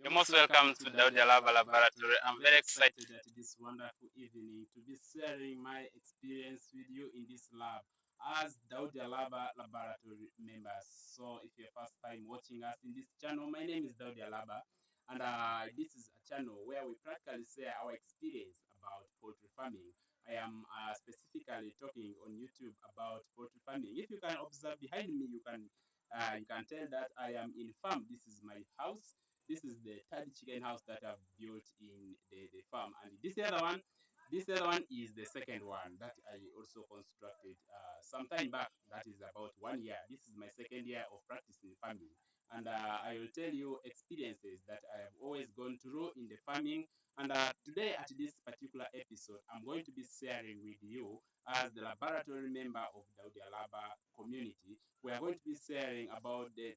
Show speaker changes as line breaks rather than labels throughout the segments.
You're most welcome to DaudiAlaba Laboratory. I'm very excited at this wonderful evening to be sharing my experience with you in this lab as DaudiAlaba Laboratory members. So if you're first time watching us in this channel, my name is Daudi Alaba, and this is a channel where we practically share our experience about poultry farming. I am specifically talking on YouTube about poultry farming. If you can observe behind me, you can tell that I am in farm. This is my house. This is the third chicken house that I've built in the farm, and this other one is the second one that I also constructed some time back. That is about 1 year. This is my second year of practicing farming, and I will tell you experiences that I have always gone through in the farming. And today, at this particular episode, I'm going to be sharing with you, as the laboratory member of Daudi Alaba community, we are going to be sharing about the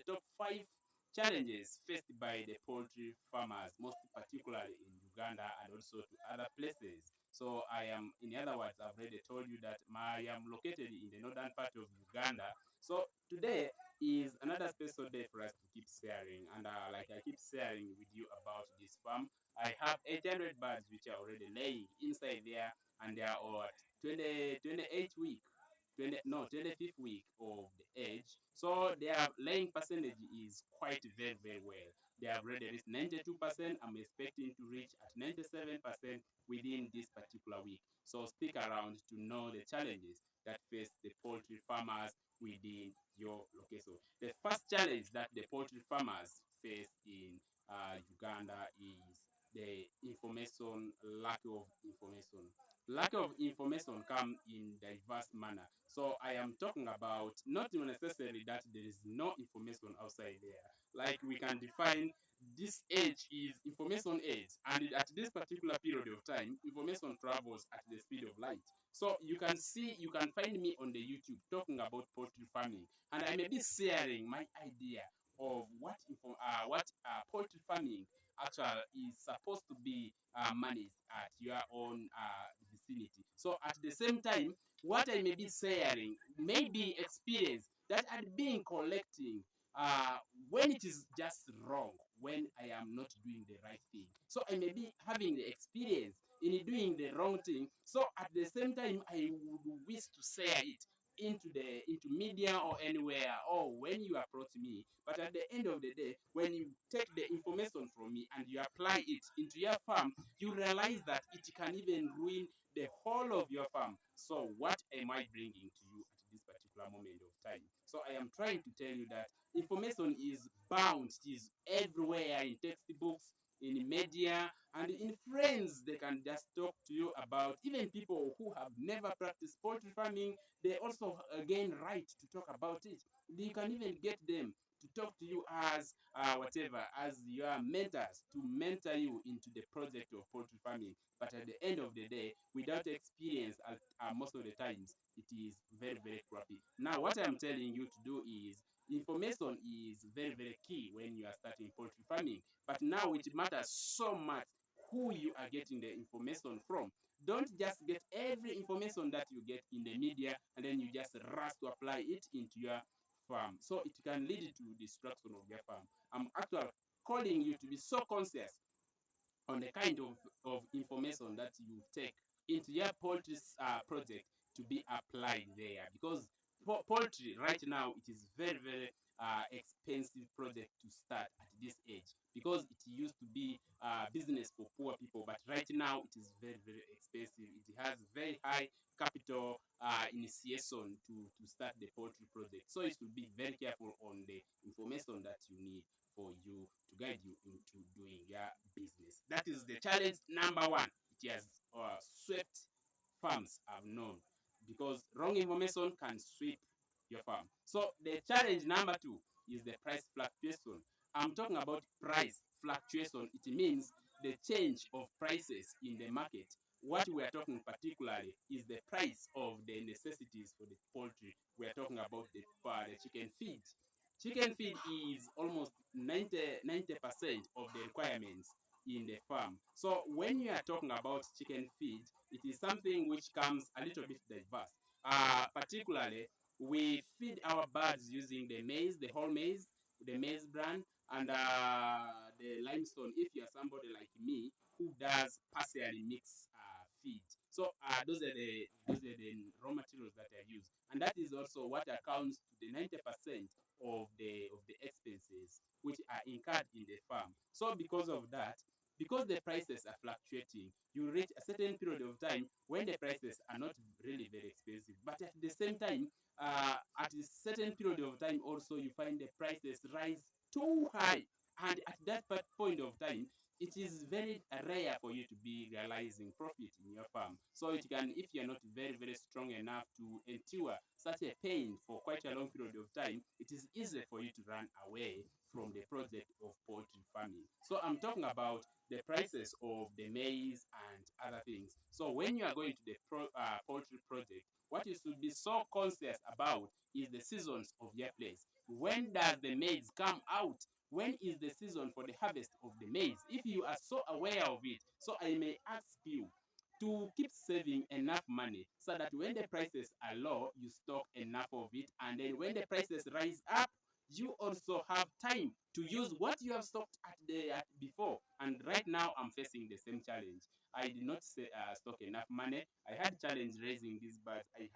top five challenges faced by the poultry farmers, most particularly in Uganda and also to other places. So in other words, I've already told you that I am located in the northern part of Uganda. So today is another special day for us to keep sharing. And like I keep sharing with you about this farm, I have 800 birds which are already laying inside there, and they are at 28th week 25th week of the age. So their laying percentage is quite very well. They have already reached 92%. I'm expecting to reach at 97% within this particular week. So stick around to know the challenges that face the poultry farmers within your location. The first challenge that the poultry farmers face in Uganda is the information, lack of information. Lack of information come in diverse manner. So I am talking about not necessarily that there is no information outside there. Like we can define this age is information age, and at this particular period of time, information travels at the speed of light. So you can find me on the YouTube talking about poultry farming, and I may be sharing my idea of what poultry farming actually is supposed to be managed at your own vicinity. So at the same time, what I may be sharing may be experience that I've been collecting uh, when it is just wrong, when I am not doing the right thing. So I may be having the experience in doing the wrong thing. So at the same time, I would wish to share it into media or anywhere, or when you approach me. But at the end of the day, when you take the information from me and you apply it into your farm, you realize that it can even ruin the whole of your farm. So what am I bringing to you at this particular moment of time? So I am trying to tell you that information is bound, it is everywhere, in textbooks, in media, and in friends. They can just talk to you about, even people who have never practiced poultry farming, they also gain right to talk about it. You can even get them to talk to you as whatever, as your mentors, to mentor you into the project of poultry farming. But at the end of the day, without experience, most of the times it is very crappy. Now what I'm telling you to do is, information is very key when you are starting poultry farming. But now it matters so much who you are getting the information from. Don't just get every information that you get in the media and then you just rush to apply it into your farm. So it can lead to destruction of your farm. I'm actually calling you to be so conscious on the kind of information that you take into your poultry project to be applied there, because poultry right now, it is very expensive project to start at this age, because it used to be business for poor people, but right now it is very expensive. It has very high capital initiation to start the poultry project. So you should be very careful on the information that you need for you to guide you into doing your business. That is the challenge number one. It has swept farms, I've known, because wrong information can sweep your farm. So the challenge number two is the price fluctuation. I'm talking about price fluctuation. It means the change of prices in the market. What we are talking particularly is the price of the necessities for the poultry. We are talking about the chicken feed. Chicken feed is almost 90% of the requirements in the farm. So when you are talking about chicken feed, it is something which comes a little bit diverse. Particularly, we feed our birds using the maize, the whole maize, the maize bran, and limestone if you are somebody like me who does partially mix feed. So those are the raw materials that I use, and that is also what accounts to the 90% of the expenses which are incurred in the farm. So because of that, because the prices are fluctuating, you reach a certain period of time when the prices are not really very expensive. But at the same time, at a certain period of time also you find the prices rise too high, and at that point of time it is very rare for you to be realizing profit in your farm. So it can, if you're not very strong enough to endure such a pain for quite a long period of time, it is easy for you to run away from the project of poultry farming. So I'm talking about the prices of the maize and other things. So when you are going to the poultry project, what you should be so conscious about is the seasons of your place. When does the maize come out? When is the season for the harvest of the maize? If you are so aware of it, so I may ask you to keep saving enough money so that when the prices are low, you stock enough of it, and then when the prices rise up, you also have time to use what you have stocked at before. And right now, I'm facing the same challenge. I did not stock enough money. I had challenge raising these birds. I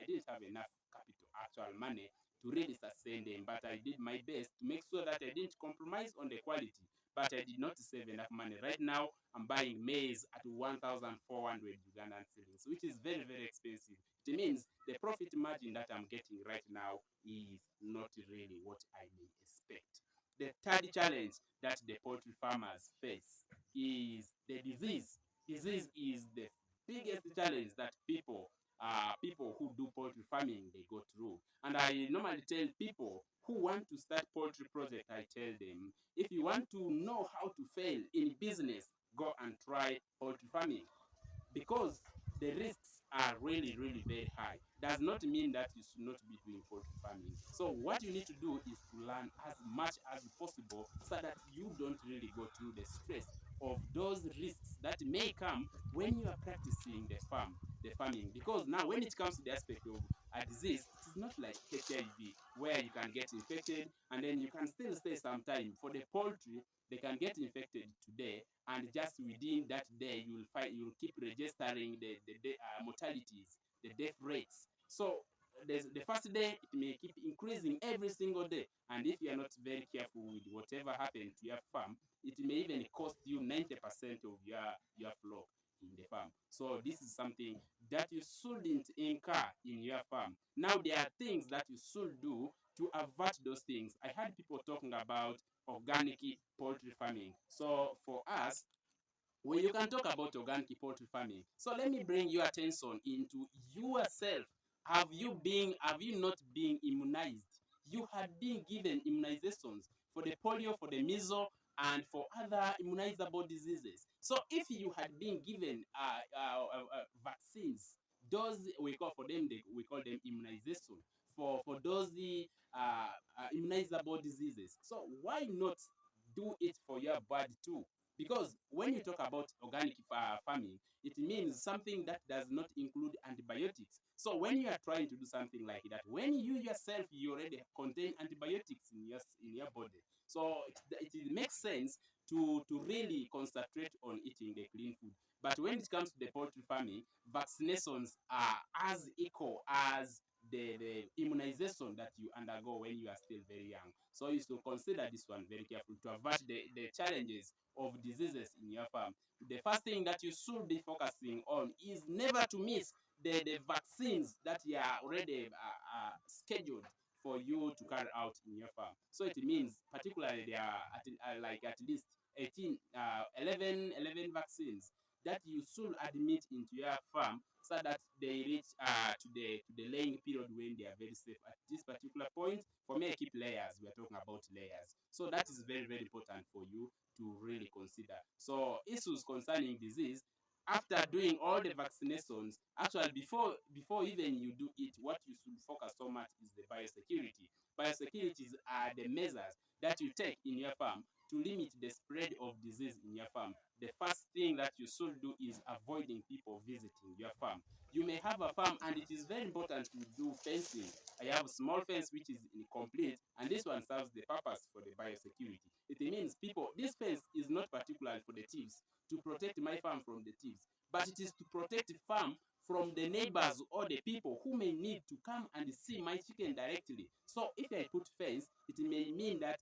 didn't have enough capital, actual money, to really sustain them. But I did my best to make sure that I didn't compromise on the quality. But I did not save enough money. Right now, I'm buying maize at 1,400 Ugandan shillings, which is very expensive. It means the profit margin that I'm getting right now is not really what I may expect. The third challenge that the poultry farmers face is the disease. Disease is the biggest challenge that people who do poultry farming they go through. And I normally tell people who want to start poultry project, I tell them, if you want to know how to fail in business, go and try poultry farming, because the risks are really very high. Does not mean that you should not be doing poultry farming. So what you need to do is to learn as much as possible so that you don't really go through the stress of those risks that may come when you are practicing the farming. Because now when it comes to the aspect of a disease, it is not like HIV where you can get infected and then you can still stay some time. For the poultry, they can get infected today, and just within that day you'll keep registering the mortalities, the death rates. So the first day it may keep increasing every single day, and if you are not very careful with whatever happened to your farm, it may even cost you 90% of your flock in the farm. So this is something that you shouldn't incur in your farm. Now there are things that you should do to avert those things. I heard people talking about organic poultry farming. So for us, when you can talk about organic poultry farming, so let me bring your attention into yourself. Have you not been immunized? You had been given immunizations for the polio, for the measles, and for other immunizable diseases. So if you had been given vaccines, those we call them immunization for those immunizable diseases. So why not do it for your body too? Because when you talk about organic farming, it means something that does not include antibiotics. So when you are trying to do something like that, when you yourself you already contain antibiotics in your body, so it makes sense to really concentrate on eating the clean food. But when it comes to the poultry farming, vaccinations are as equal as the immunization that you undergo when you are still very young. So you should consider this one very carefully to avert the challenges of diseases in your farm. The first thing that you should be focusing on is never to miss the vaccines that you are already scheduled for you to carry out in your farm. So it means particularly there are at least 18, 11 vaccines that you should admit into your farm so that they reach to the laying period when they are very safe. At this particular point, for me, I keep layers. We are talking about layers. So that is very important for you to really consider. So issues concerning disease, after doing all the vaccinations, actually before even you do it, what you should focus so much is the biosecurity. Biosecurities are the measures that you take in your farm to limit the spread of disease in your farm, the first thing that you should do is avoiding people visiting your farm. You may have a farm and it is very important to do fencing. I have a small fence which is incomplete, and this one serves the purpose for the biosecurity. It means people, this fence is not particularly for the thieves, to protect my farm from the thieves, but it is to protect the farm from the neighbors or the people who may need to come and see my chicken directly. So if I put fence, it may mean that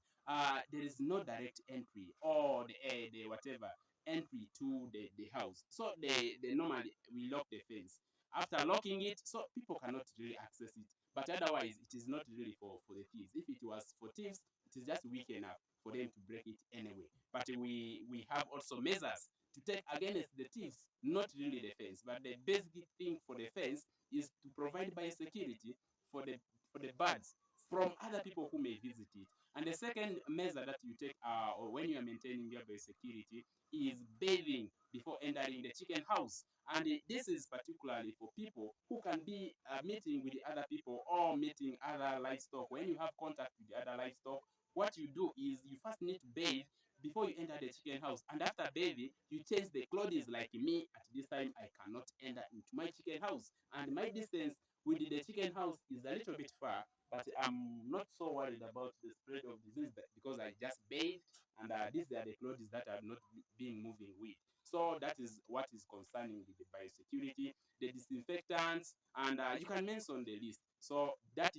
there is no direct entry or the whatever entry to the house. So they normally we lock the fence. After locking it, so people cannot really access it. But otherwise, it is not really for the thieves. If it was for thieves, it is just weak enough for them to break it anyway. But we have also measures to take against the thieves, not really the fence. But the basic thing for the fence is to provide biosecurity for the birds from other people who may visit it. And the second measure that you take or when you are maintaining your biosecurity is bathing before entering the chicken house. And this is particularly for people who can be meeting with the other people or meeting other livestock. When you have contact with the other livestock, what you do is you first need to bathe before you enter the chicken house. And after bathing, you change the clothes. Like me, at this time, I cannot enter into my chicken house. And my distance with the chicken house is a little bit far, but I'm not so worried about the spread of disease because I just bathed, and these are the clothes that are not being moving with. So that is what is concerning with the biosecurity, the disinfectants, and you can mention the list. So that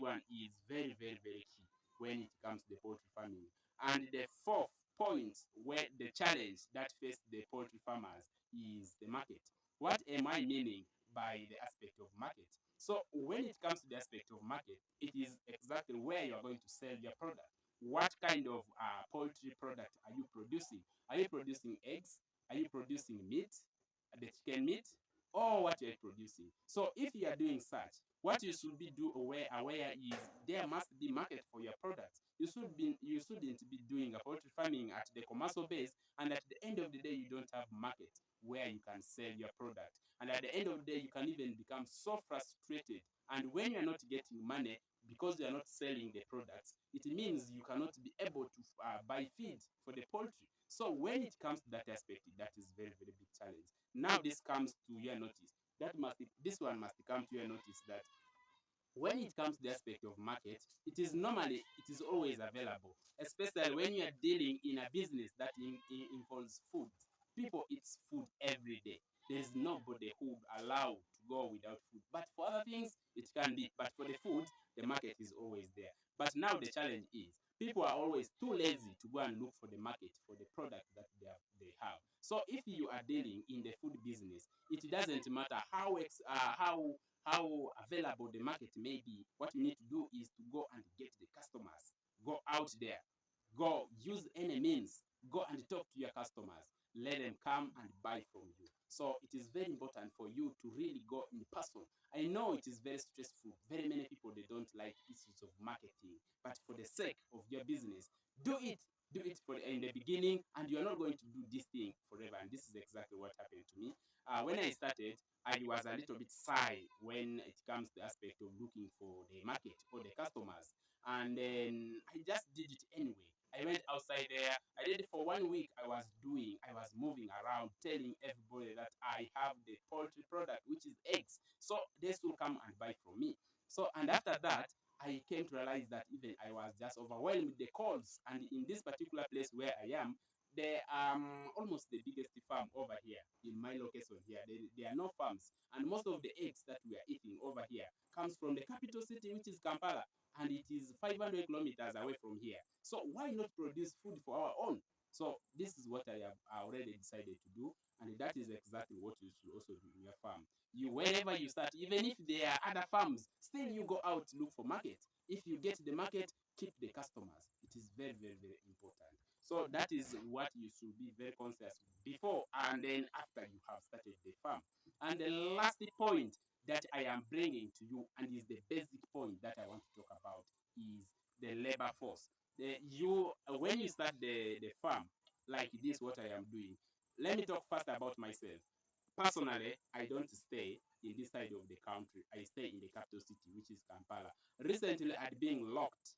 one is very, very, very key when it comes to the poultry farming. And the fourth point where the challenge that face the poultry farmers is the market. What am I meaning by the aspect of market? So when it comes to the aspect of market, it is exactly where you are going to sell your product. What kind of poultry product are you producing? Are you producing eggs? Are you producing meat, the chicken meat, or what you are producing? So if you are doing such, what you should be aware is there must be market for your products. You shouldn't be doing a poultry farming at the commercial base, and at the end of the day you don't have market where you can sell your product. And at the end of the day you can even become so frustrated. And when you are not getting money because you are not selling the products, it means you cannot be able to buy feed for the poultry. So when it comes to that aspect, that is very, very big challenge. Now this comes to your notice. This one must come to your notice that when it comes to the aspect of market, it is always available, especially when you are dealing in a business that involves food. People eat food every day. There is nobody who would allow to go without food. But for other things, it can be. But for the food, the market is always there. But now the challenge is people are always too lazy to go and look for the market for the product that they have. So if you are dealing in the food business, it doesn't matter how available the market may be. What you need to do is to go and get the customers. Go out there. Go use any means. Go and talk to your customers. Let them come and buy from you. So it is very important for you to really go in person. I know it is very stressful. Very many people, they don't like issues of marketing. But for the sake of your business, do it. Do it in the beginning, and you're not going to do this thing forever. And this is exactly what happened to me. When I started, I was a little bit shy when it comes to the aspect of looking for the market or the customers. And then I just did it anyway. I went outside there. I did it for 1 week. I was moving around telling everybody that I have the poultry product, which is eggs. So they still come and buy from me. So, and after that, I came to realize that even I was just overwhelmed with the calls. And in this particular place where I am, they are almost the biggest farm over here in my location here. There are no farms, and most of the eggs that we are eating over here comes from the capital city, which is Kampala, and it is 500 kilometers away from here. So why not produce food for our own? So this is what I have already decided to do, and that is exactly what you should also do in your farm. You, wherever you start, even if there are other farms, still you go out to look for market. If you get the market, keep the customers. It is very, very, very important. So that is what you should be very conscious before and then after you have started the farm. And the last point that I am bringing to you, and is the basic point that I want to talk about, is the labor force. When you start the farm like this, what I am doing. Let me talk first about myself. Personally, I don't stay in this side of the country. I stay in the capital city, which is Kampala. Recently, I'd been locked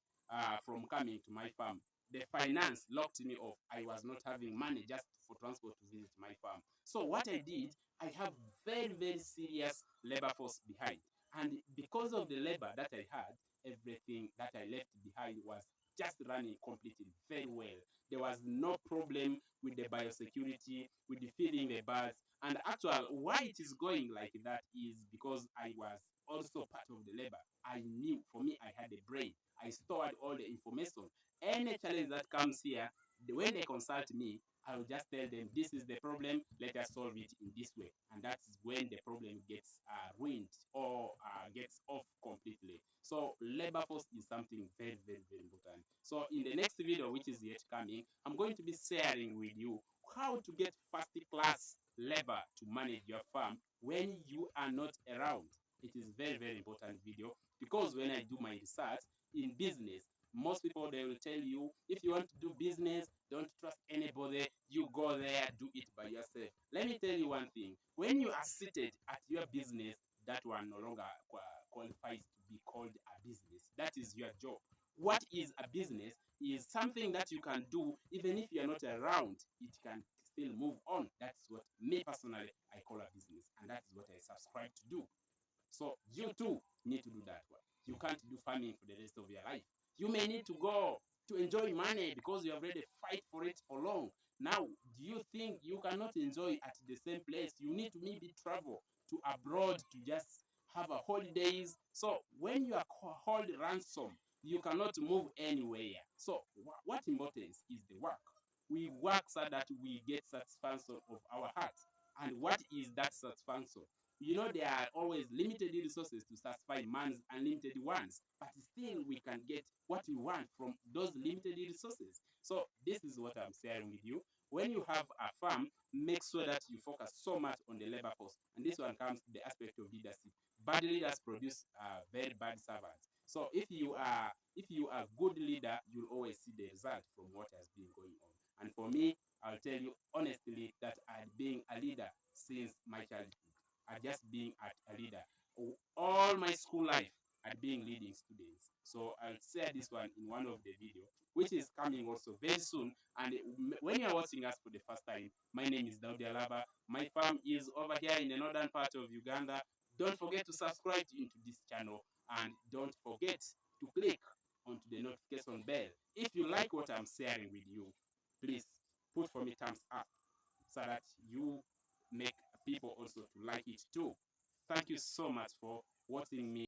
from coming to my farm the finance locked me off. I was not having money just for transport to visit my farm. So what I did, I have very serious labor force behind. And because of the labor that I had, everything that I left behind was just running completely very well. There was no problem with the biosecurity, with the feeding the birds. And actually, why it is going like that is because I was also part of the labor. I knew, for me, I had a brain. I stored all the information. Any challenge that comes here, when they consult me, I will just tell them, this is the problem, let us solve it in this way. And that's when the problem gets ruined or gets off completely. So labor force is something very important. So in the next video, which is yet coming, I'm going to be sharing with you how to get first class labor to manage your farm when you are not around. It is very important video, because when I do my research in business, most people, they will tell you, if you want to do business, don't trust anybody, you go there, do it by yourself. Let me tell you one thing: when you are seated at your business, that one no longer qualifies to be called a business. That is your job. What is a business is something that you can do even if you are not around. It can still move on. That's what me personally I call a business, and that is what I subscribe to do. So you too need to do that one. You can't do farming for the rest of your life. You may need to go to enjoy money because you have already fight for it for long. Now, do you think you cannot enjoy at the same place? You need to maybe travel to abroad to just have a holidays. So when you are held ransom, you cannot move anywhere. So what importance is the work? We work so that we get satisfaction of our heart. And what is that satisfaction? You know, there are always limited resources to satisfy man's unlimited wants, but still we can get what we want from those limited resources. So this is what I'm sharing with you. When you have a farm, make sure that you focus so much on the labor force. And this one comes to the aspect of leadership. Bad leaders produce very bad servants. So if you are a good leader, you'll always see the result from what has been going on. And for me, I'll tell you honestly that I've been a leader since my childhood. I just being a leader. All my school life, I'd been leading students. So I'll share this one in one of the video, which is coming also very soon. And when you're watching us for the first time, my name is Daudi Alaba. My farm is over here in the northern part of Uganda. Don't forget to subscribe into this channel, and don't forget to click onto the notification bell. If you like what I'm sharing with you, please put for me thumbs up so that you make people also to like it too. Thank you so much for watching me.